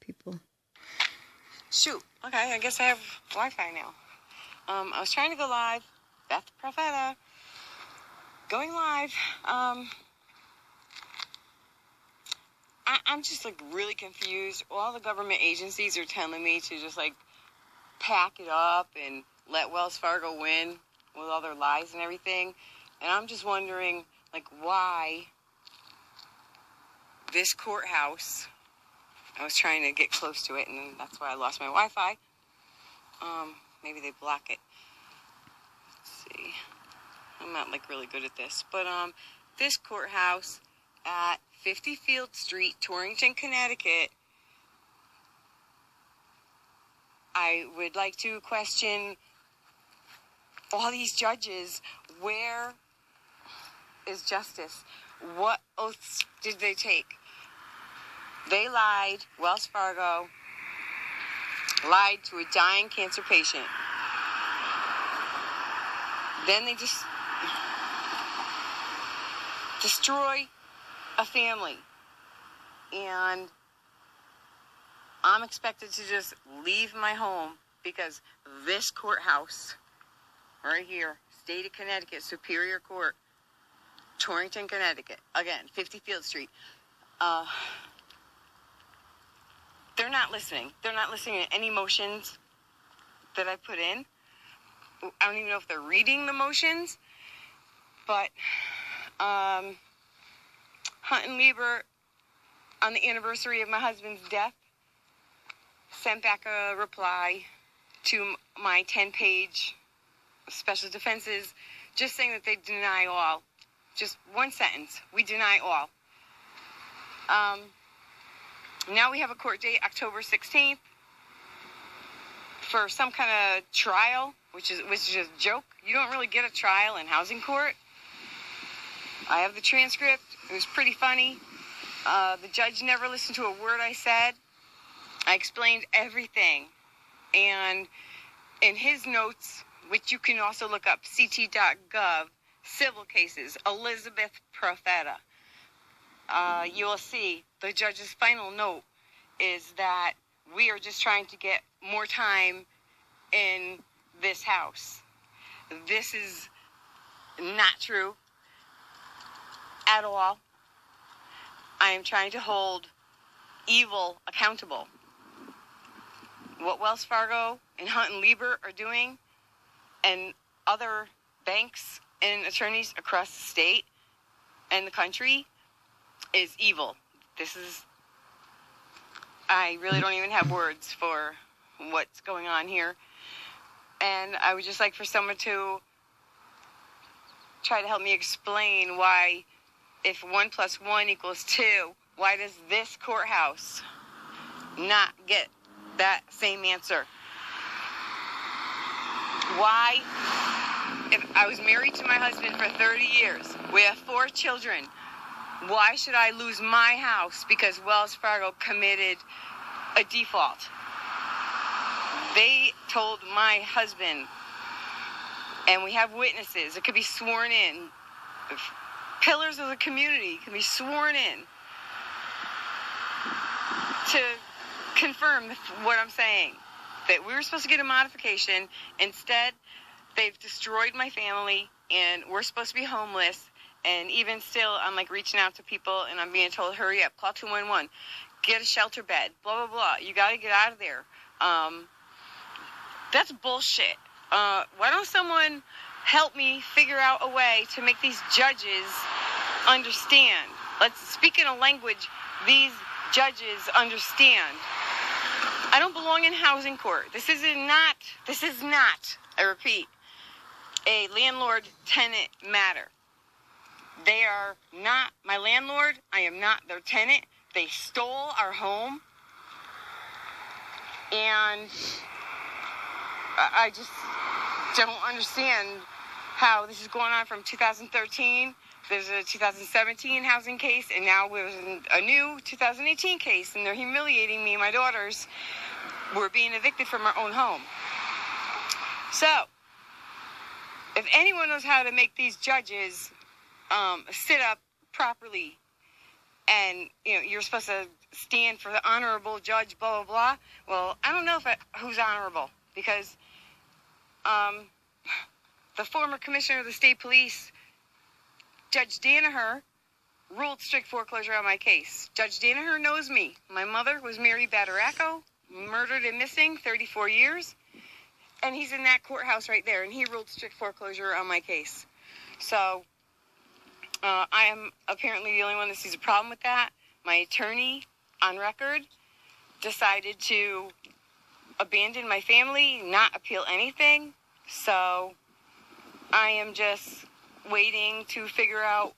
people. Shoot. Okay, I guess I have Wi-Fi now. I was trying to go live. Beth Profeta. Going live. I'm just, like, really confused. All the government agencies are telling me to just, like, pack it up and let Wells Fargo win with all their lies and everything. And I'm just wondering, like, why this courthouse, I was trying to get close to it, and that's why I lost my Wi-Fi. Maybe they block it. Let's see. I'm not, like, really good at this. But, this courthouse at 50 Field Street, Torrington, Connecticut, I would like to question all these judges. Where is justice? What oaths did they take? They lied. Wells Fargo lied to a dying cancer patient. Then they just destroy a family. And I'm expected to just leave my home because this courthouse right here, State of Connecticut, Superior Court, Torrington, Connecticut, again, 50 Field Street, they're not listening. They're not listening to any motions that I put in. I don't even know if they're reading the motions, but Hunt and Lieber, on the anniversary of my husband's death, sent back a reply to my 10-page special defenses, just saying that they deny all. Just one sentence. We deny all. Now we have a court date, October 16th, for some kind of trial, which is just a joke. You don't really get a trial in housing court. I have the transcript. It was pretty funny. The judge never listened to a word I said. I explained everything. And in his notes, which you can also look up, ct.gov, civil cases, Elizabeth Profeta, you will see the judge's final note is that we are just trying to get more time in this house. This is not true at all. I am trying to hold evil accountable. What Wells Fargo and Hunt and Lieber are doing, and other banks and attorneys across the state and the country, is evil. I really don't even have words for what's going on here. And I would just like for someone to try to help me explain why, if 1 + 1 = 2, why does this courthouse not get that same answer? Why, if I was married to my husband for 30 years, we have 4 children, why should I lose my house because Wells Fargo committed a default? They told my husband, and we have witnesses, it could be sworn in, pillars of the community can be sworn in to confirm what I'm saying, that we were supposed to get a modification. Instead, they've destroyed my family, and we're supposed to be homeless. And even still, I'm like reaching out to people, and I'm being told, hurry up, call 211, get a shelter bed, blah, blah, blah. You got to get out of there. That's bullshit. Why don't someone help me figure out a way to make these judges understand? Let's speak in a language these judges understand. I don't belong in housing court. This is not, I repeat, a landlord-tenant matter. They are not my landlord. I am not their tenant. They stole our home. And I just don't understand how this is going on from 2013. There's a 2017 housing case, and now there's a new 2018 case, and they're humiliating me and my daughters. We're being evicted from our own home. So, if anyone knows how to make these judges sit up properly, and you're supposed to stand for the honorable judge, blah, blah, blah. Well, I don't know who's honorable, because the former commissioner of the state police, Judge Danaher, ruled strict foreclosure on my case. Judge Danaher knows me. My mother was Mary Badaracco, murdered and missing, 34 years. And he's in that courthouse right there, and he ruled strict foreclosure on my case. So I am apparently the only one that sees a problem with that. My attorney, on record, decided to abandon my family, not appeal anything. So I am just waiting to figure out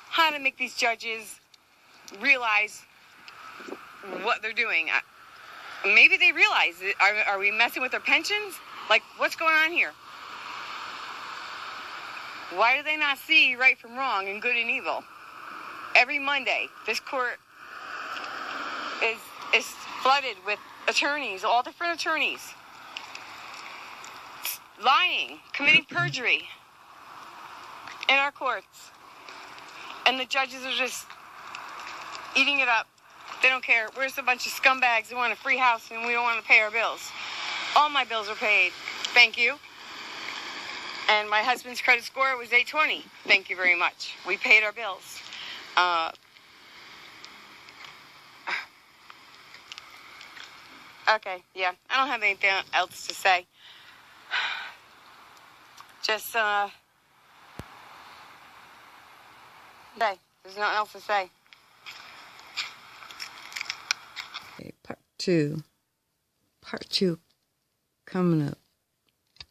how to make these judges realize what they're doing. Maybe they realize it. Are we messing with their pensions? Like, what's going on here? Why do they not see right from wrong and good and evil? Every Monday, this court is flooded with attorneys, all different attorneys, lying, committing perjury in our courts. And the judges are just eating it up. They don't care. We're just a bunch of scumbags who want a free house and we don't want to pay our bills. All my bills are paid. Thank you. And my husband's credit score was 820. Thank you very much. We paid our bills. Okay, yeah. I don't have anything else to say. Just, there's nothing else to say. Okay, part two coming up.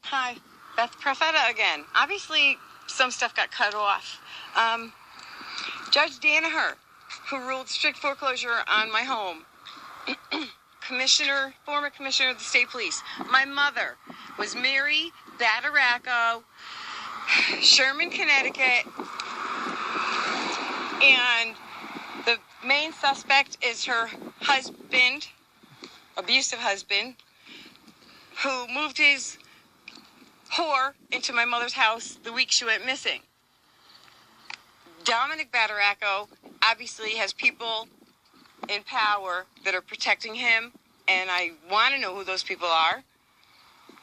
Hi, Beth Profeta again. Obviously, some stuff got cut off. Judge Danaher, who ruled strict foreclosure on my home. Former commissioner of the state police. My mother was Mary Badaracco, Sherman, Connecticut. And the main suspect is her husband, abusive husband, who moved his whore into my mother's house the week she went missing. Dominic Badaracco obviously has people in power that are protecting him, and I want to know who those people are.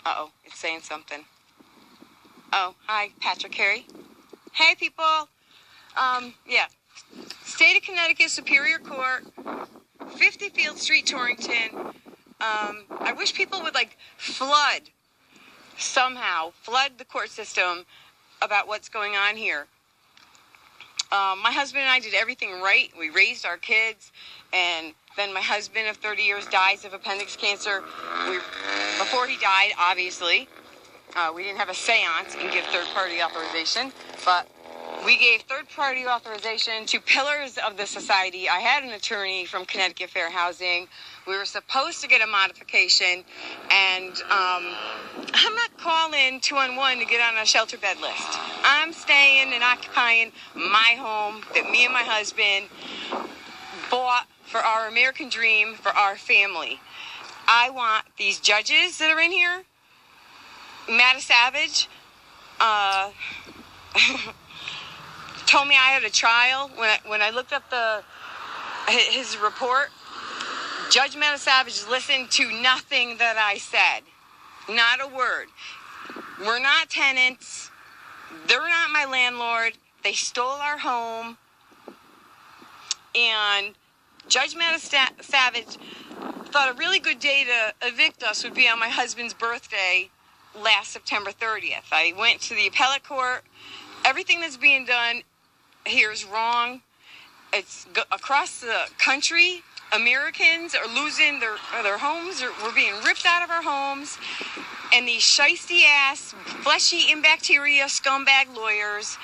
Uh-oh, it's saying something. Oh, hi, Patrick Carey. Hey, people. Yeah. State of Connecticut Superior Court, 50 Field Street, Torrington. I wish people would, flood the court system about what's going on here. My husband and I did everything right. We raised our kids, and then my husband of 30 years dies of appendix cancer. Before he died, obviously, we didn't have a seance and give third-party authorization, but we gave third-party authorization to pillars of the society. I had an attorney from Connecticut Fair Housing. We were supposed to get a modification, and I'm not calling 211 to get on a shelter bed list. I'm staying and occupying my home that me and my husband bought for our American dream, for our family. I want these judges that are in here, Matt Savage, told me I had a trial. When I looked up his report, Judge Matt Savage listened to nothing that I said. Not a word. We're not tenants. They're not my landlord. They stole our home. And Judge Matt Savage thought a really good day to evict us would be on my husband's birthday last September 30th. I went to the appellate court. Everything that's being done here is wrong. It's across the country. Americans are losing their homes. We're being ripped out of our homes. And these shiesty-ass, fleshy-in bacteria scumbag lawyers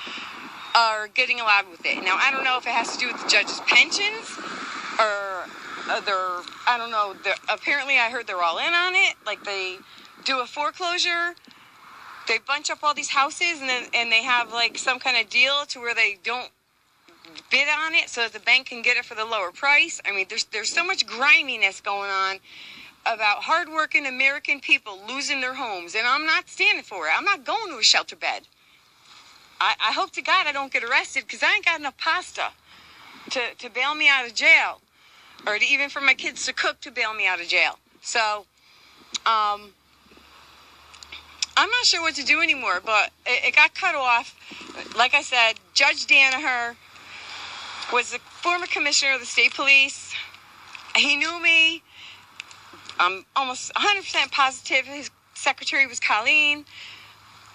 are getting allowed with it. Now, I don't know if it has to do with the judges' pensions or I don't know. Apparently, I heard they're all in on it. They do a foreclosure. They bunch up all these houses, and they have, some kind of deal to where they don't bid on it so that the bank can get it for the lower price. I mean, there's so much griminess going on about hardworking American people losing their homes, and I'm not standing for it. I'm not going to a shelter bed. I hope to God I don't get arrested, because I ain't got enough pasta to bail me out of jail. or even for my kids to cook to bail me out of jail. So, I'm not sure what to do anymore, but it got cut off. Like I said, Judge Danaher was the former commissioner of the state police. He knew me. I'm almost 100% positive his secretary was Colleen.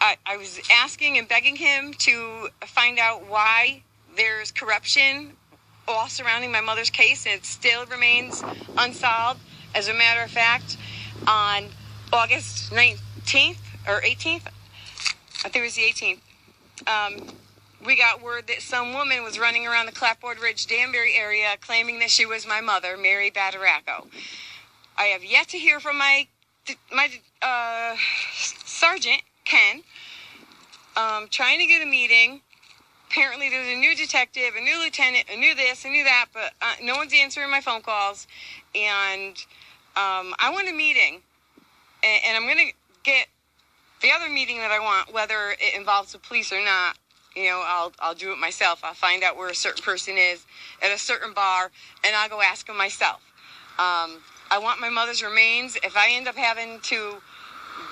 I was asking and begging him to find out why there's corruption all surrounding my mother's case, and it still remains unsolved. As a matter of fact, on August 19th or 18th, I think it was the 18th, we got word that some woman was running around the Clapboard Ridge, Danbury area claiming that she was my mother, Mary Badaracco. I have yet to hear from my sergeant, Ken, trying to get a meeting. Apparently there's a new detective, a new lieutenant, a new this, a new that, but no one's answering my phone calls. And I want a meeting, and I'm going to get the other meeting that I want, whether it involves the police or not. You know, I'll do it myself. I'll find out where a certain person is at a certain bar, and I'll go ask him myself. I want my mother's remains. If I end up having to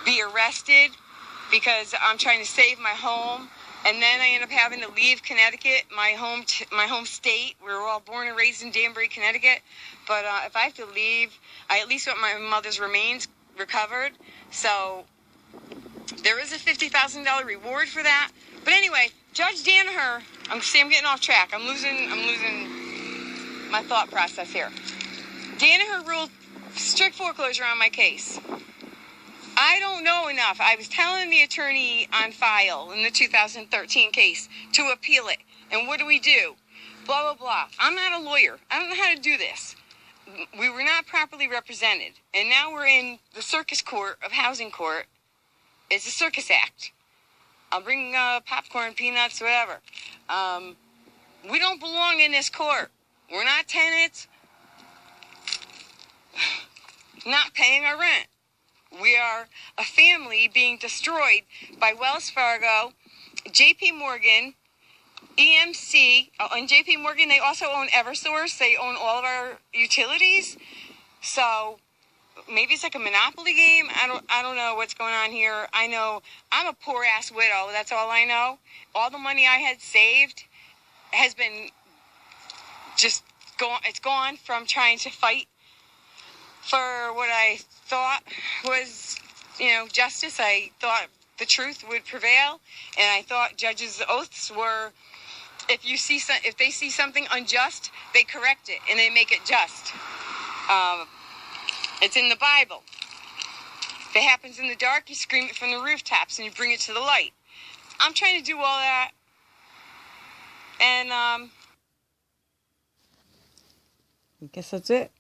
be arrested because I'm trying to save my home, and then I end up having to leave Connecticut, my home state. We were all born and raised in Danbury, Connecticut. But if I have to leave, I at least want my mother's remains recovered. So there is a $50,000 reward for that. But anyway, Judge Danaher, I'm getting off track. I'm losing my thought process here. Danaher ruled strict foreclosure on my case. I don't know enough. I was telling the attorney on file in the 2013 case to appeal it. And what do we do? Blah, blah, blah. I'm not a lawyer. I don't know how to do this. We were not properly represented. And now we're in the circus court of housing court. It's a circus act. I'll bring popcorn, peanuts, whatever. We don't belong in this court. We're not tenants. Not paying our rent. We are a family being destroyed by Wells Fargo, JP Morgan, EMC, and JP Morgan, they also own Eversource. They own all of our utilities. So maybe it's like a monopoly game. I don't know what's going on here. I know I'm a poor ass widow. That's all I know. All the money I had saved has been just gone. It's gone from trying to fight for what I thought was, justice. I thought the truth would prevail, and I thought judges' oaths were, if they see something unjust, they correct it and they make it just. It's in the Bible. If it happens in the dark, you scream it from the rooftops and you bring it to the light. I'm trying to do all that, and I guess that's it.